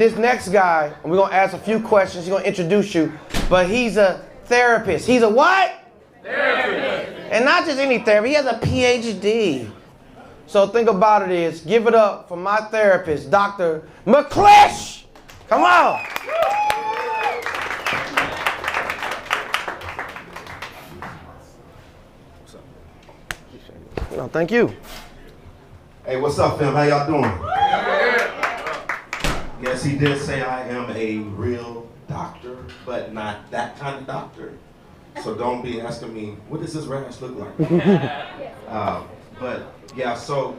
This next guy, we're gonna ask a few questions. He's gonna introduce you, but he's a therapist. He's a what? Therapist. And not just any therapist, he has a PhD. So think about it is, give it up for my therapist, Dr. Mcclish. Come on. No, thank you. Hey, what's up, fam? How y'all doing? Yes, he did say I am a real doctor, but not that kind of doctor. So don't be asking me, what does this rash look like? But yeah, so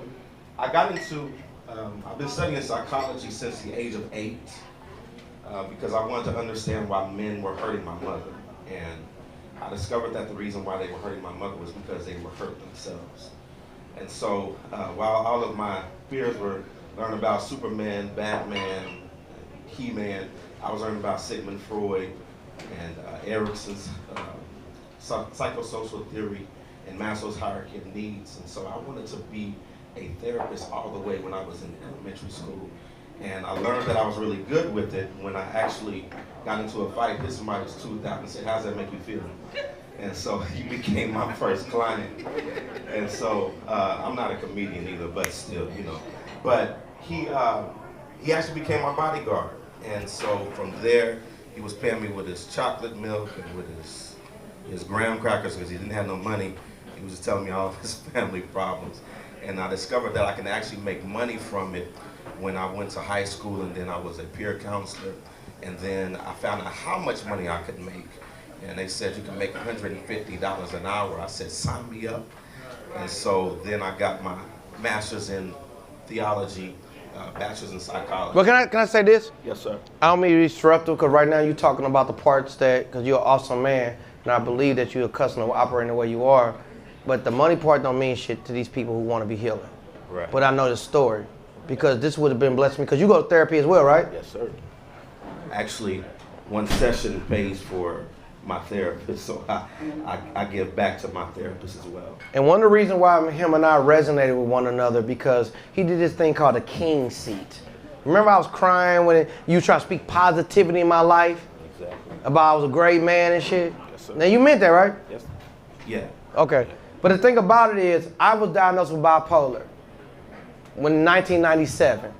I got into, I've been studying psychology since the age of 8 because I wanted to understand why men were hurting my mother. And I discovered that the reason why they were hurting my mother was because they were hurt themselves. And so while all of my peers were learning about Superman, Batman, He-Man, I was learning about Sigmund Freud and Erickson's psychosocial theory and Maslow's hierarchy of needs. And so I wanted to be a therapist all the way when I was in elementary school. And I learned that I was really good with it when I actually got into a fight, hit somebody's tooth out and said, "How's that make you feel?" And so he became my first client. And so I'm not a comedian either, but still, you know. But he actually became my bodyguard. And so from there, he was paying me with his chocolate milk and with his graham crackers because he didn't have no money. He was just telling me all of his family problems. And I discovered that I can actually make money from it when I went to high school, and then I was a peer counselor. And then I found out how much money I could make. And they said you can make $150 an hour. I said, sign me up. And so then I got my master's in theology, bachelor's in psychology. But can I say this? Yes, sir. I don't mean to be disruptive, because right now you're talking about the parts that, because you're an awesome man, and I believe that you're accustomed to operating the way you are. But the money part don't mean shit to these people who want to be healing. Right. But I know the story, because this would have been blessed me, because you go to therapy as well, right? Yes, sir. Actually, one session pays for my therapist, so I give back to my therapist as well. And one of the reasons why him and I resonated with one another, because he did this thing called a king seat. Remember I was crying when you try to speak positivity in my life? Exactly. About I was a great man and shit? Yes, sir. Now you meant that, right? Yes. Yeah. Okay. But the thing about it is, I was diagnosed with bipolar in 1997.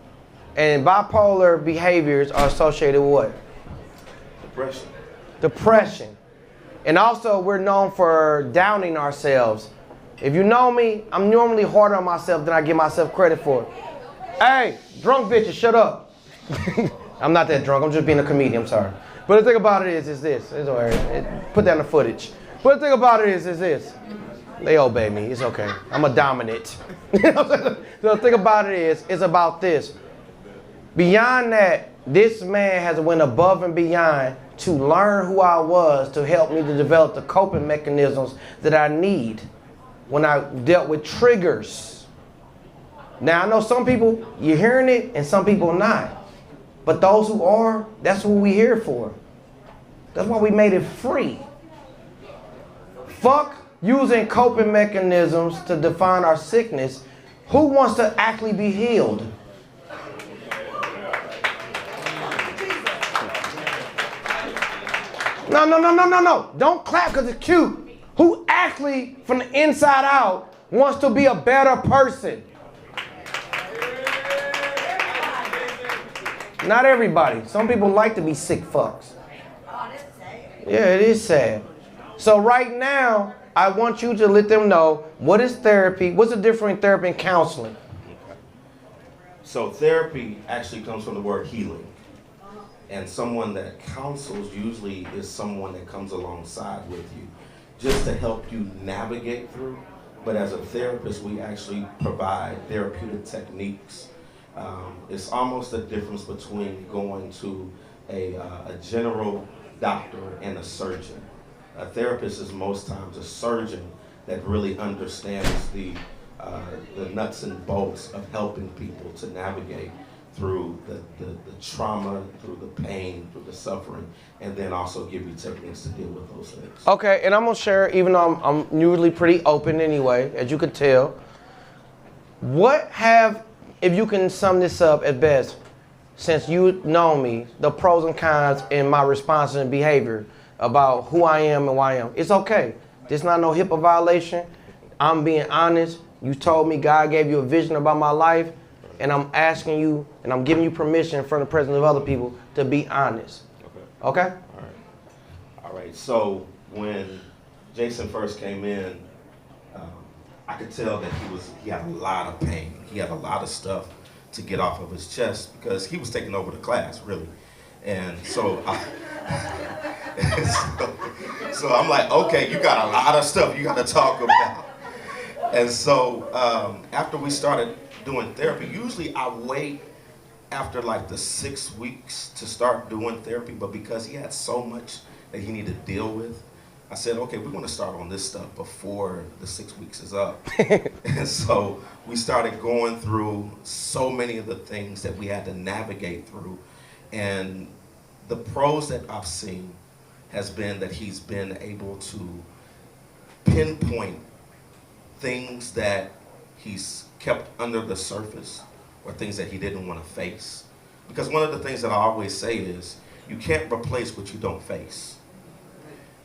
And bipolar behaviors are associated with what? Depression. Depression. And also we're known for downing ourselves. If you know me, I'm normally harder on myself than I give myself credit for. Hey, drunk bitches, shut up. I'm not that drunk, I'm just being a comedian, I'm sorry. But the thing about it is this. It's all right. Put down the footage. But the thing about it is this. They obey me, it's okay. I'm a dominant. So the thing about it is, it's about this. Beyond that, this man has went above and beyond to learn who I was, to help me to develop the coping mechanisms that I need when I dealt with triggers. Now I know some people, you're hearing it and some people not. But those who are, that's what we're here for. That's why we made it free. Fuck using coping mechanisms to define our sickness. Who wants to actually be healed? No. Don't clap because it's cute. Who actually, from the inside out, wants to be a better person? Not everybody. Some people like to be sick fucks. Yeah, it is sad. So right now, I want you to let them know, what is therapy? What's the difference between therapy and counseling? Okay. So therapy actually comes from the word healing. And someone that counsels usually is someone that comes alongside with you just to help you navigate through. But as a therapist, we actually provide therapeutic techniques. It's almost a difference between going to a general doctor and a surgeon. A therapist is most times a surgeon that really understands the nuts and bolts of helping people to navigate through the trauma, through the pain, through the suffering, and then also give you techniques to deal with those things. Okay, and I'm gonna share, even though I'm usually pretty open anyway, as you could tell. If you can sum this up at best, since you know me, the pros and cons in my responses and behavior about who I am and why I am. It's okay. This not no HIPAA violation. I'm being honest. You told me God gave you a vision about my life, and I'm asking you, and I'm giving you permission in front of the presence of other people to be honest. Okay? All right. All right. So when Jason first came in, I could tell that he had a lot of pain. He had a lot of stuff to get off of his chest because he was taking over the class, really. And so, so I'm like, okay, you got a lot of stuff you got to talk about. And so after we started doing therapy, usually I wait after like the 6 weeks to start doing therapy, but because he had so much that he needed to deal with, I said, okay, we're going to start on this stuff before the 6 weeks is up. And so we started going through so many of the things that we had to navigate through. And the pros that I've seen has been that he's been able to pinpoint things that he's kept under the surface or things that he didn't want to face. Because one of the things that I always say is, you can't replace what you don't face.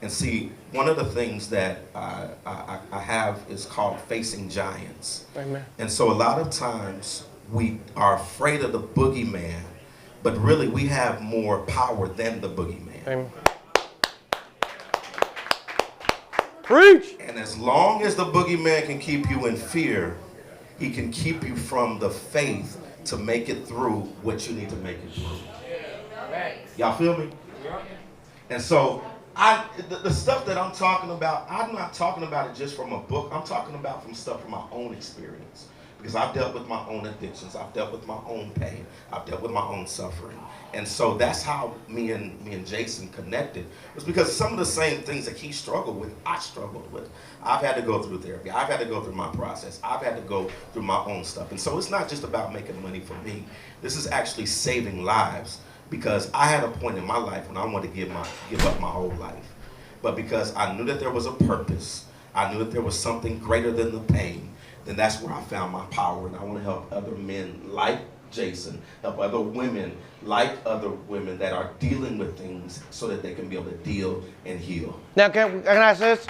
And see, one of the things that I have is called facing giants. Amen. And so a lot of times we are afraid of the boogeyman, but really we have more power than the boogeyman. Amen. Preach! And as long as the boogeyman can keep you in fear, he can keep you from the faith to make it through what you need to make it through. Y'all feel me? And so the stuff that I'm talking about, I'm not talking about it just from a book. I'm talking about from stuff from my own experience. Because I've dealt with my own addictions. I've dealt with my own pain. I've dealt with my own suffering. And so that's how me and Jason connected. It's because some of the same things that he struggled with, I struggled with. I've had to go through therapy. I've had to go through my process. I've had to go through my own stuff. And so it's not just about making money for me. This is actually saving lives. Because I had a point in my life when I wanted to give up my whole life. But because I knew that there was a purpose, I knew that there was something greater than the pain, then that's where I found my power. And I want to help other men like Jason, help other women like other women that are dealing with things so that they can be able to deal and heal. Now, can I say this?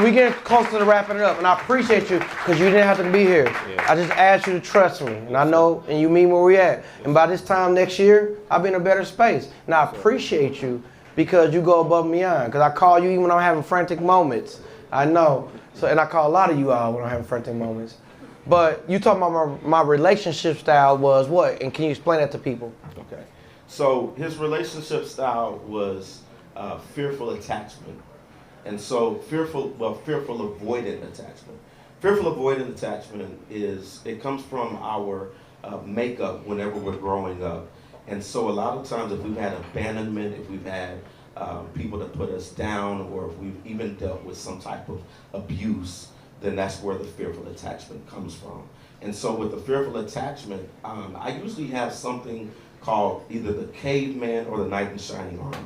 We getting close to wrapping it up, and I appreciate you because you didn't have to be here. Yeah. I just asked you to trust me, and I know, and you mean where we at. And by this time next year, I'll be in a better space. And I appreciate you because you go above and beyond. Because I call you even when I'm having frantic moments. I know. So, and I call a lot of you out when I'm having frantic moments. But you talking about my relationship style was what? And can you explain that to people? Okay. So his relationship style was fearful attachment. And so fearful avoidant attachment. Fearful avoidant attachment it comes from our makeup whenever we're growing up. And so a lot of times if we've had abandonment, if we've had people that put us down, or if we've even dealt with some type of abuse, then that's where the fearful attachment comes from. And so with the fearful attachment, I usually have something called either the caveman or the knight in shining armor.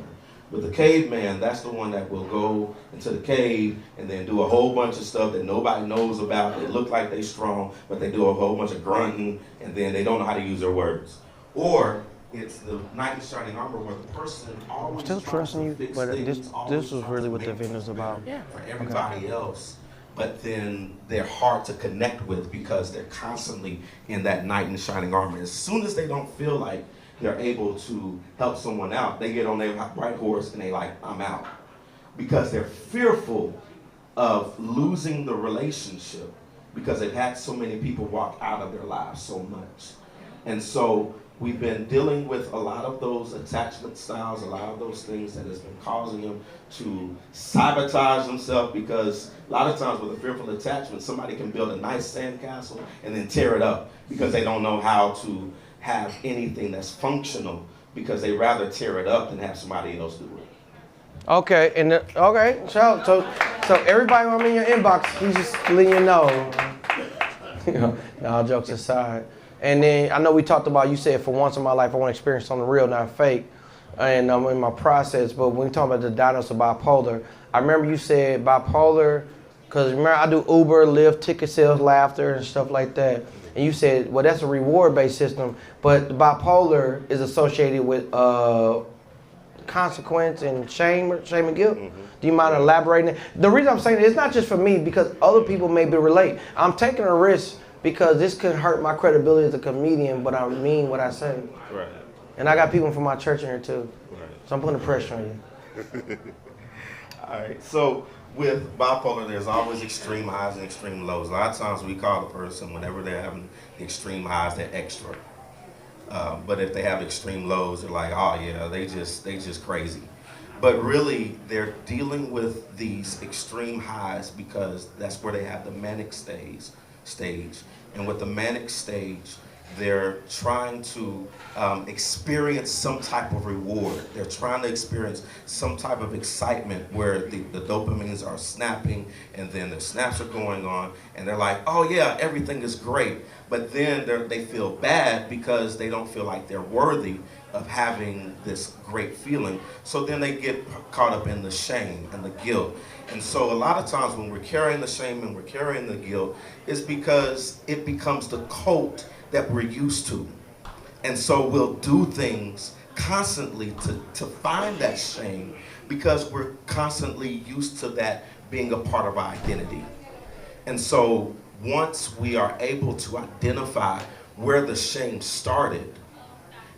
With the caveman, that's the one that will go into the cave and then do a whole bunch of stuff that nobody knows about. They look like they're strong, but they do a whole bunch of grunting, and then they don't know how to use their words. Or it's the knight in shining armor where the person always still trusting you, but this was really what the event is about. Yeah. For everybody else. But then they're hard to connect with because they're constantly in that knight in shining armor. As soon as they don't feel like they're able to help someone out, they get on their white horse and they like, I'm out. Because they're fearful of losing the relationship because they've had so many people walk out of their lives so much. And so we've been dealing with a lot of those attachment styles, a lot of those things that has been causing them to sabotage themselves, because a lot of times with a fearful attachment, somebody can build a nice sandcastle and then tear it up because they don't know how to have anything that's functional, because they rather tear it up than have somebody else do it. Okay, so everybody who I'm in your inbox, he's just letting you know. No, all jokes aside. And then I know we talked about, you said for once in my life I want to experience something real, not fake. And I'm in my process, but when you talk about the diagnosis of bipolar, I remember you said bipolar, because remember I do Uber, Lyft, ticket sales, laughter, and stuff like that. And you said, well, that's a reward-based system, but the bipolar is associated with consequence and shame and guilt. Do you mind elaborating? The reason I'm saying it's not just for me, because other people maybe relate. I'm taking a risk because this could hurt my credibility as a comedian, but I mean what I say. Right. And I got people from my church in here too. Right. So I'm putting the pressure on you. All right. So with bipolar, there's always extreme highs and extreme lows. A lot of times we call a person, whenever they're having the extreme highs, they're extra. But if they have extreme lows, they're like, oh yeah, they just crazy. But really, they're dealing with these extreme highs because that's where they have the manic stage. And with the manic stage, they're trying to experience some type of reward. They're trying to experience some type of excitement where the dopamines are snapping, and then the snaps are going on, and they're like, oh yeah, everything is great. But then they feel bad because they don't feel like they're worthy of having this great feeling. So then they get caught up in the shame and the guilt. And so a lot of times when we're carrying the shame and we're carrying the guilt, it's because it becomes the cult that we're used to. And so we'll do things constantly to find that shame because we're constantly used to that being a part of our identity. And so once we are able to identify where the shame started,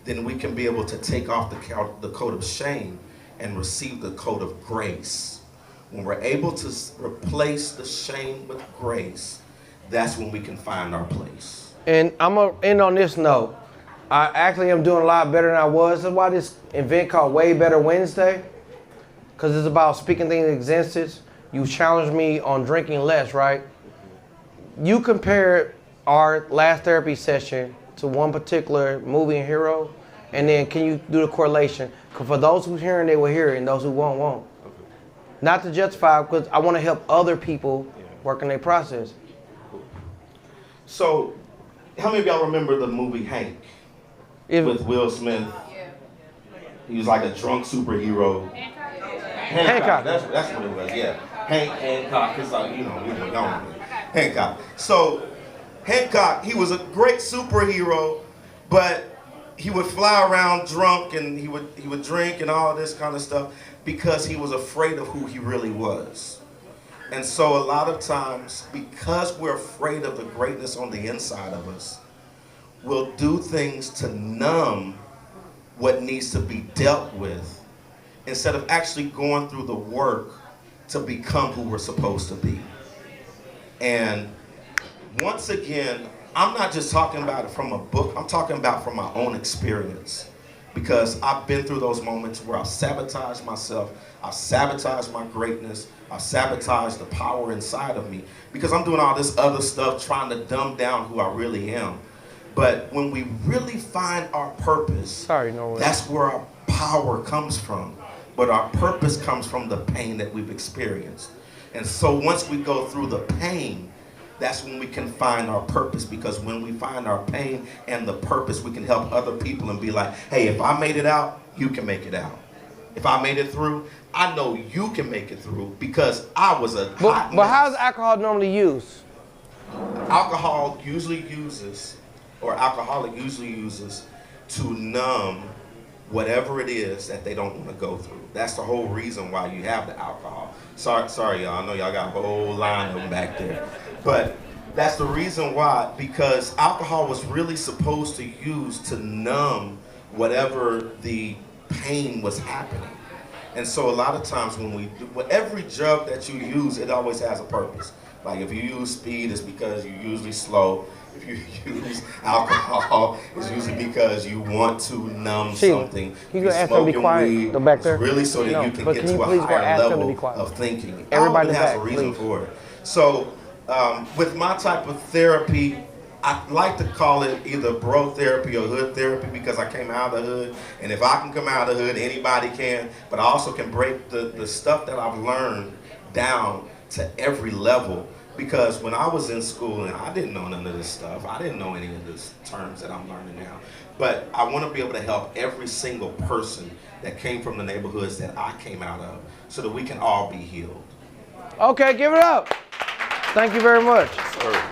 then we can be able to take off the coat of shame and receive the coat of grace. When we're able to replace the shame with grace, that's when we can find our place. And I'm going to end on this note. I actually am doing a lot better than I was. That's why this event called Way Better Wednesday, because it's about speaking things into existence. You challenged me on drinking less, right? You compared our last therapy session to one particular movie and hero, and then can you do the correlation? Because for those who's hearing, they will hear it, and those who won't, won't. Okay. Not to justify, because I want to help other people work in their process. So, how many of y'all remember the movie Hank with Will Smith? Yeah. He was like a drunk superhero. Hancock. That's what it was. Yeah. Hancock. It's like, you know, Hancock. So Hancock, he was a great superhero, but he would fly around drunk and he would drink and all this kind of stuff because he was afraid of who he really was. And so a lot of times, because we're afraid of the greatness on the inside of us, we'll do things to numb what needs to be dealt with instead of actually going through the work to become who we're supposed to be. And once again, I'm not just talking about it from a book, I'm talking about from my own experience. Because I've been through those moments where I've sabotaged myself, I've sabotaged my greatness, I've sabotaged the power inside of me. Because I'm doing all this other stuff trying to dumb down who I really am. But when we really find our purpose, that's where our power comes from. But our purpose comes from the pain that we've experienced. And so once we go through the pain, that's when we can find our purpose, because when we find our pain and the purpose, we can help other people and be like, hey, if I made it out, you can make it out. If I made it through, I know you can make it through because I was a hot mess. But how is alcohol normally used? Alcoholic usually uses to numb whatever it is that they don't want to go through. That's the whole reason why you have the alcohol. Sorry y'all, I know y'all got a whole line of them back there. But that's the reason why, because alcohol was really supposed to use to numb whatever the pain was happening. And so a lot of times when we do, every drug that you use, it always has a purpose. Like if you use speed, it's because you're usually slow. If you use alcohol, it's usually because you want to numb something. Can you ask them to be quiet? Go back there. It's really so that you can get to a higher level of thinking. Everybody has a reason for it. So with my type of therapy, I like to call it either bro therapy or hood therapy because I came out of the hood. And if I can come out of the hood, anybody can. But I also can break the stuff that I've learned down to every level. Because when I was in school, and I didn't know none of this stuff, I didn't know any of these terms that I'm learning now. But I want to be able to help every single person that came from the neighborhoods that I came out of so that we can all be healed. Okay, give it up. Thank you very much. Sure.